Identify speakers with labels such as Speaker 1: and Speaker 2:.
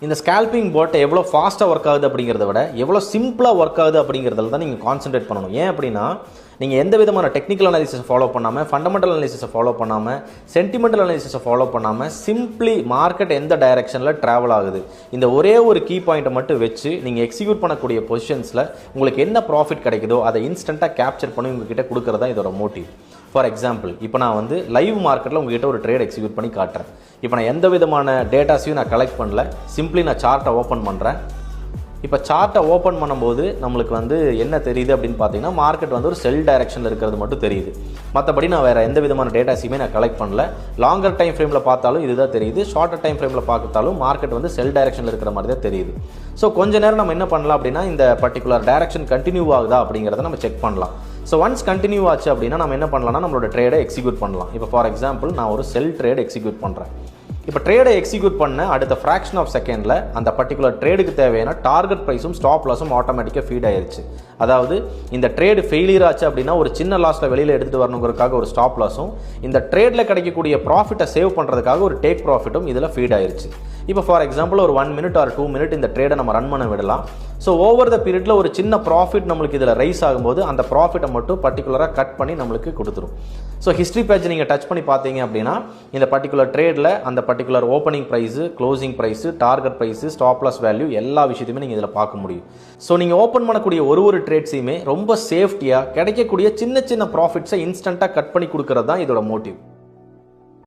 Speaker 1: இந்த scalping boat எவ்வளோ ஃபாஸ்ட்டாக ஒர்க் ஆகுது அப்படிங்கிறத விட எவ்வளோ சிம்பிளாக ஒர்க் ஆகுது அப்படிங்கிறதுல தான் நீங்கள் கான்சென்ட்ரேட் பண்ணணும். ஏன் அப்படின்னா நீங்கள் எந்த விதமான டெக்னிக்கல் அனாலிசிஸை ஃபாலோ பண்ணாமல், ஃபண்டமெண்டல் அனாலிசிஸை ஃபாலோ பண்ணாமல், சென்டிமெண்டல் அனாலிசிஸை ஃபாலோ பண்ணாமல், சிம்பிளி மார்க்கெட் எந்த டைரெக்ஷனில் ட்ராவல் ஆகுது இந்த ஒரே ஒரு கீ பாயிண்ட்டை மட்டும் வச்சு நீங்கள் எக்ஸிக்யூட் பண்ணக்கூடிய பொசிஷன்ஸில் உங்களுக்கு என்ன ப்ராஃபிட் கிடைக்குதோ அதை இன்ஸ்டண்ட்டாக கேப்சர் பண்ணி உங்ககிட்ட கொடுக்குறது தான் இதோட மோட்டிவ். ஃபார் எக்ஸாம்பிள், இப்போ நான் வந்து லைவ் மார்க்கெட்டில் உங்ககிட்ட ஒரு ட்ரேட் எக்ஸிக்யூட் பண்ணி காட்டுறேன். இப்போ நான் எந்த விதமான டேட்டாஸையும் நான் கலெக்ட் பண்ணல, சிம்பிளி நான் சார்ட்டை ஓப்பன் பண்ணுறேன். இப்போ சார்ட்டை ஓப்பன் பண்ணும்போது நம்மளுக்கு வந்து என்ன தெரியுது அப்படின்னு பார்த்தீங்கன்னா, மார்க்கெட் வந்து ஒரு செல் டைரெக்ஷனில் இருக்கிறது மட்டும் தெரியுது. மற்றபடி நான் வேறு எந்த விதமான டேட்டாஸையுமே நான் கலெக்ட் பண்ணல. லாங்கர் டைம் ஃப்ரேமில் பார்த்தாலும் இதுதான் தெரியுது, ஷார்ட்டர் டைம் ஃப்ரேமில் பார்த்தாலும் மார்க்கெட் வந்து செல் டைரெக்ஷனில் இருக்கிற மாதிரி தான் தெரியுது. ஸோ கொஞ்ச நேரம் நம்ம என்ன பண்ணலாம் அப்படின்னா, இந்த பர்டிகுலர் டைரெக்ஷன் கண்டினியூ ஆகுதா அப்படிங்கிறத நம்ம செக் பண்ணலாம். ஸோ ஒன்ஸ் கண்டினியூ ஆச்சு அப்படின்னா நம்ம என்ன பண்ணலாம்னா நம்மளோட ட்ரேடை எக்ஸிக்யூட் பண்ணலாம். இப்போ ஃபார் எக்ஸாம்பிள் நான் ஒரு செல் ட்ரேட் எக்ஸிக்யூட் பண்ணுறேன். இப்போ ட்ரேடை எக்ஸிக்யூட் பண்ண அடுத்த ஃப்ராக்ஷன் ஆஃப் செகண்டில் அந்த பர்டிகுலர் ட்ரேடுக்கு தேவையான டார்கெட் ப்ரைஸும் ஸ்டாப் லாஸும் ஆட்டோமேட்டிக்காக ஃபீட் ஆயிருச்சு. அதாவது இந்த ட்ரேடு ஃபெயிலியர் ஆச்சு அப்படின்னா ஒரு சின்ன லாஸில் வெளியில் எடுத்துகிட்டு வரணுங்கிறதுக்காக ஒரு ஸ்டாப் லாஸும், இந்த ட்ரேடில் கிடைக்கக்கூடிய ப்ராஃபிட்டை சேவ் பண்ணுறதுக்காக ஒரு டேக் ப்ராஃபிட்டும் இதில் ஃபீட் ஆயிருச்சு. இப்போ ஃபார் எக்ஸாம்பிள் ஒரு 1 minute ஆர் 2 minute இந்த ட்ரேடை நம்ம ரன் பண்ண விடலாம். ஸோ ஓவர் த பீரியடில் ஒரு சின்ன ப்ராஃபிட் நம்மளுக்கு இதில் ரைஸ் ஆகும்போது அந்த ப்ராஃபிட்டை மட்டும் பர்டிகுலராக கட் பண்ணி நம்மளுக்கு கொடுத்துரும். ஸோ ஹிஸ்ட்ரி பேஜ் நீங்கள் டச் பண்ணி பார்த்தீங்க அப்படின்னா இந்த பர்டிகுலர் ட்ரேடில் அந்த particular opening price, closing price, target price, stop loss value எல்லா விஷயத்தையுமே நீங்கள் இதில் பார்க்க முடியும். ஸோ நீங்கள் ஓப்பன் பண்ணக்கூடிய ஒரு ட்ரேட்ஸையுமே ரொம்ப சேஃப்டியாக கிடைக்கக்கூடிய சின்ன சின்ன ப்ராஃபிட்ஸை இன்ஸ்டண்ட்டாக கட் பண்ணி கொடுக்கறது தான் இதோட மோட்டிவ்.